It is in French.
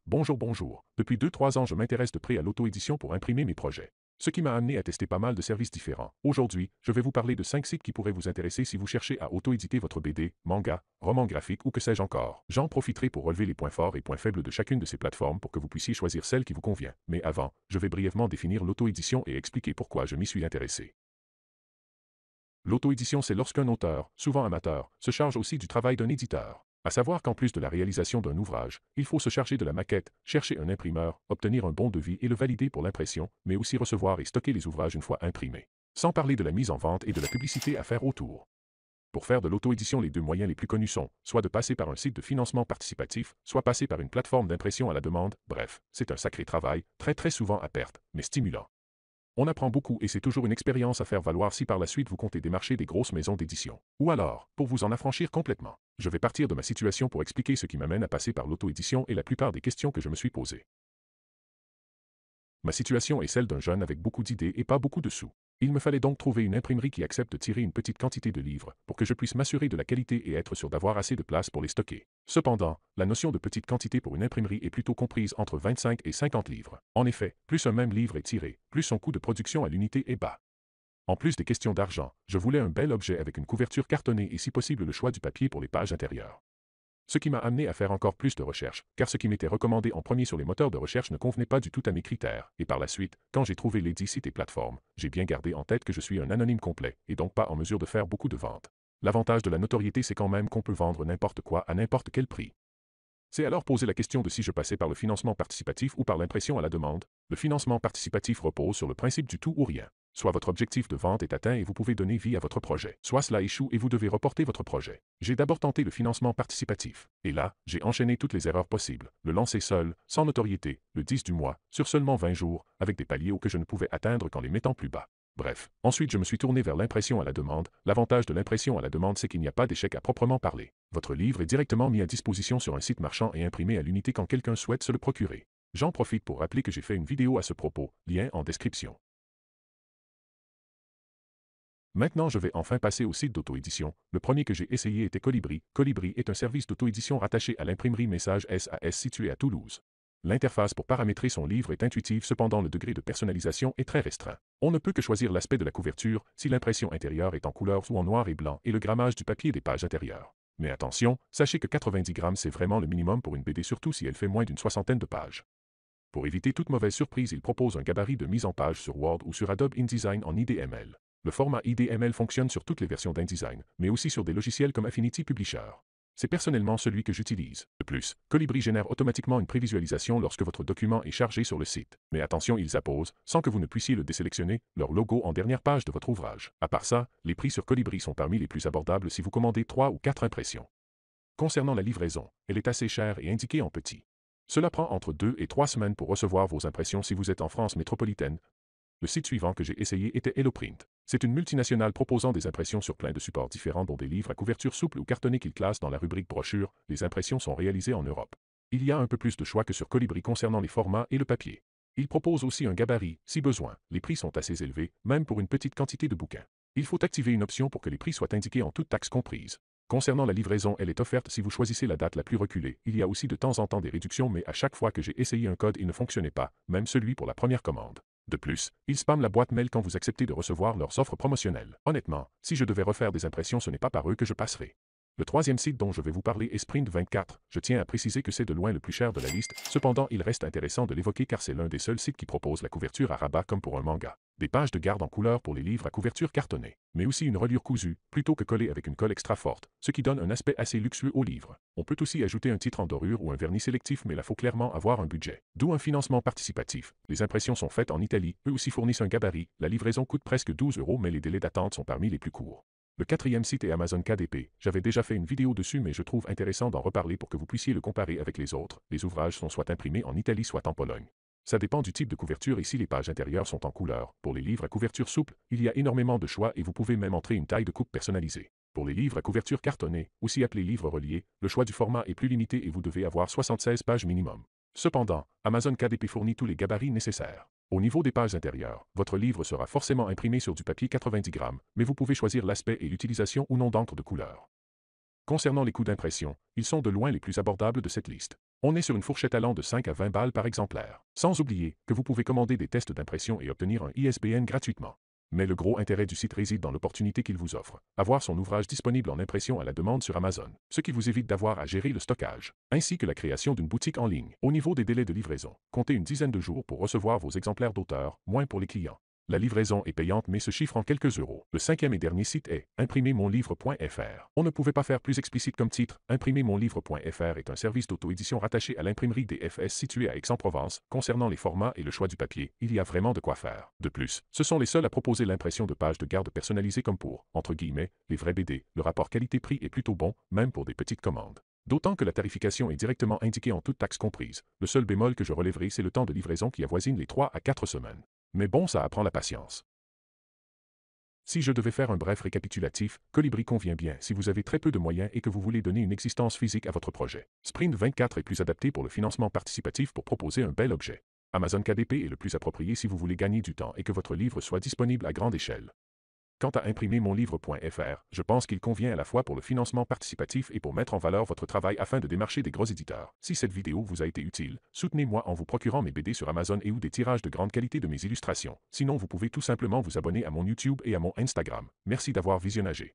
Bonjour. Depuis 2-3 ans, je m'intéresse de près à l'auto-édition pour imprimer mes projets. Ce qui m'a amené à tester pas mal de services différents. Aujourd'hui, je vais vous parler de 5 sites qui pourraient vous intéresser si vous cherchez à auto-éditer votre BD, manga, roman graphique ou que sais-je encore. J'en profiterai pour relever les points forts et points faibles de chacune de ces plateformes pour que vous puissiez choisir celle qui vous convient. Mais avant, je vais brièvement définir l'auto-édition et expliquer pourquoi je m'y suis intéressé. L'auto-édition, c'est lorsqu'un auteur, souvent amateur, se charge aussi du travail d'un éditeur. À savoir qu'en plus de la réalisation d'un ouvrage, il faut se charger de la maquette, chercher un imprimeur, obtenir un bon devis et le valider pour l'impression, mais aussi recevoir et stocker les ouvrages une fois imprimés. Sans parler de la mise en vente et de la publicité à faire autour. Pour faire de l'auto-édition, les deux moyens les plus connus sont, soit de passer par un site de financement participatif, soit passer par une plateforme d'impression à la demande. Bref, c'est un sacré travail, très souvent à perte, mais stimulant. On apprend beaucoup et c'est toujours une expérience à faire valoir si par la suite vous comptez démarcher des grosses maisons d'édition. Ou alors, pour vous en affranchir complètement. Je vais partir de ma situation pour expliquer ce qui m'amène à passer par l'auto-édition et la plupart des questions que je me suis posées. Ma situation est celle d'un jeune avec beaucoup d'idées et pas beaucoup de sous. Il me fallait donc trouver une imprimerie qui accepte de tirer une petite quantité de livres pour que je puisse m'assurer de la qualité et être sûr d'avoir assez de place pour les stocker. Cependant, la notion de petite quantité pour une imprimerie est plutôt comprise entre 25 et 50 livres. En effet, plus un même livre est tiré, plus son coût de production à l'unité est bas. En plus des questions d'argent, je voulais un bel objet avec une couverture cartonnée et si possible le choix du papier pour les pages intérieures. Ce qui m'a amené à faire encore plus de recherches, car ce qui m'était recommandé en premier sur les moteurs de recherche ne convenait pas du tout à mes critères, et par la suite, quand j'ai trouvé les 10 sites et plateformes, j'ai bien gardé en tête que je suis un anonyme complet, et donc pas en mesure de faire beaucoup de ventes. L'avantage de la notoriété, c'est quand même qu'on peut vendre n'importe quoi à n'importe quel prix. C'est alors poser la question de si je passais par le financement participatif ou par l'impression à la demande. Le financement participatif repose sur le principe du tout ou rien. Soit votre objectif de vente est atteint et vous pouvez donner vie à votre projet, soit cela échoue et vous devez reporter votre projet. J'ai d'abord tenté le financement participatif. Et là, j'ai enchaîné toutes les erreurs possibles. Le lancer seul, sans notoriété, le 10 du mois, sur seulement 20 jours, avec des paliers que je ne pouvais atteindre qu'en les mettant plus bas. Bref, ensuite je me suis tourné vers l'impression à la demande. L'avantage de l'impression à la demande, c'est qu'il n'y a pas d'échec à proprement parler. Votre livre est directement mis à disposition sur un site marchand et imprimé à l'unité quand quelqu'un souhaite se le procurer. J'en profite pour rappeler que j'ai fait une vidéo à ce propos, lien en description. Maintenant, je vais enfin passer au site d'auto-édition. Le premier que j'ai essayé était Colibri. Colibri est un service d'auto-édition rattaché à l'imprimerie Message SAS située à Toulouse. L'interface pour paramétrer son livre est intuitive, cependant le degré de personnalisation est très restreint. On ne peut que choisir l'aspect de la couverture, si l'impression intérieure est en couleur ou en noir et blanc, et le grammage du papier des pages intérieures. Mais attention, sachez que 90 grammes c'est vraiment le minimum pour une BD, surtout si elle fait moins d'une soixantaine de pages. Pour éviter toute mauvaise surprise, il propose un gabarit de mise en page sur Word ou sur Adobe InDesign en IDML. Le format IDML fonctionne sur toutes les versions d'InDesign, mais aussi sur des logiciels comme Affinity Publisher. C'est personnellement celui que j'utilise. De plus, Colibri génère automatiquement une prévisualisation lorsque votre document est chargé sur le site. Mais attention, ils apposent, sans que vous ne puissiez le désélectionner, leur logo en dernière page de votre ouvrage. À part ça, les prix sur Colibri sont parmi les plus abordables si vous commandez 3 ou 4 impressions. Concernant la livraison, elle est assez chère et indiquée en petit. Cela prend entre 2 et 3 semaines pour recevoir vos impressions si vous êtes en France métropolitaine. Le site suivant que j'ai essayé était HelloPrint. C'est une multinationale proposant des impressions sur plein de supports différents dont des livres à couverture souple ou cartonnés qu'ils classent dans la rubrique brochure. Les impressions sont réalisées en Europe. Il y a un peu plus de choix que sur Colibri concernant les formats et le papier. Il propose aussi un gabarit, si besoin. Les prix sont assez élevés, même pour une petite quantité de bouquins. Il faut activer une option pour que les prix soient indiqués en toutes taxes comprises. Concernant la livraison, elle est offerte si vous choisissez la date la plus reculée. Il y a aussi de temps en temps des réductions, mais à chaque fois que j'ai essayé un code, il ne fonctionnait pas, même celui pour la première commande. De plus, ils spamment la boîte mail quand vous acceptez de recevoir leurs offres promotionnelles. Honnêtement, si je devais refaire des impressions, ce n'est pas par eux que je passerai. Le troisième site dont je vais vous parler est Sprint24. Je tiens à préciser que c'est de loin le plus cher de la liste, cependant il reste intéressant de l'évoquer car c'est l'un des seuls sites qui propose la couverture à rabat comme pour un manga. Des pages de garde en couleur pour les livres à couverture cartonnée, mais aussi une reliure cousue, plutôt que collée avec une colle extra forte, ce qui donne un aspect assez luxueux au livre. On peut aussi ajouter un titre en dorure ou un vernis sélectif, mais là faut clairement avoir un budget. D'où un financement participatif. Les impressions sont faites en Italie, eux aussi fournissent un gabarit, la livraison coûte presque 12 €, mais les délais d'attente sont parmi les plus courts. Le quatrième site est Amazon KDP. J'avais déjà fait une vidéo dessus, mais je trouve intéressant d'en reparler pour que vous puissiez le comparer avec les autres. Les ouvrages sont soit imprimés en Italie, soit en Pologne. Ça dépend du type de couverture et si les pages intérieures sont en couleur. Pour les livres à couverture souple, il y a énormément de choix et vous pouvez même entrer une taille de coupe personnalisée. Pour les livres à couverture cartonnée, aussi appelés livres reliés, le choix du format est plus limité et vous devez avoir 76 pages minimum. Cependant, Amazon KDP fournit tous les gabarits nécessaires. Au niveau des pages intérieures, votre livre sera forcément imprimé sur du papier 90 grammes, mais vous pouvez choisir l'aspect et l'utilisation ou non d'encre de couleur. Concernant les coûts d'impression, ils sont de loin les plus abordables de cette liste. On est sur une fourchette allant de 5 à 20 balles par exemplaire. Sans oublier que vous pouvez commander des tests d'impression et obtenir un ISBN gratuitement. Mais le gros intérêt du site réside dans l'opportunité qu'il vous offre, avoir son ouvrage disponible en impression à la demande sur Amazon, ce qui vous évite d'avoir à gérer le stockage, ainsi que la création d'une boutique en ligne. Au niveau des délais de livraison, comptez une dizaine de jours pour recevoir vos exemplaires d'auteur, moins pour les clients. La livraison est payante mais se chiffre en quelques euros. Le cinquième et dernier site est imprimermonlivre.fr. On ne pouvait pas faire plus explicite comme titre. Imprimermonlivre.fr est un service d'auto-édition rattaché à l'imprimerie DFS située à Aix-en-Provence. Concernant les formats et le choix du papier, il y a vraiment de quoi faire. De plus, ce sont les seuls à proposer l'impression de pages de garde personnalisées comme pour, entre guillemets, les vrais BD. Le rapport qualité-prix est plutôt bon, même pour des petites commandes. D'autant que la tarification est directement indiquée en toutes taxes comprises. Le seul bémol que je relèverai, c'est le temps de livraison qui avoisine les 3 à 4 semaines. Mais bon, ça apprend la patience. Si je devais faire un bref récapitulatif, Colibri convient bien si vous avez très peu de moyens et que vous voulez donner une existence physique à votre projet. Sprint 24 est plus adapté pour le financement participatif pour proposer un bel objet. Amazon KDP est le plus approprié si vous voulez gagner du temps et que votre livre soit disponible à grande échelle. Quant à imprimermonlivre.fr, je pense qu'il convient à la fois pour le financement participatif et pour mettre en valeur votre travail afin de démarcher des gros éditeurs. Si cette vidéo vous a été utile, soutenez-moi en vous procurant mes BD sur Amazon et ou des tirages de grande qualité de mes illustrations. Sinon, vous pouvez tout simplement vous abonner à mon YouTube et à mon Instagram. Merci d'avoir visionnagé.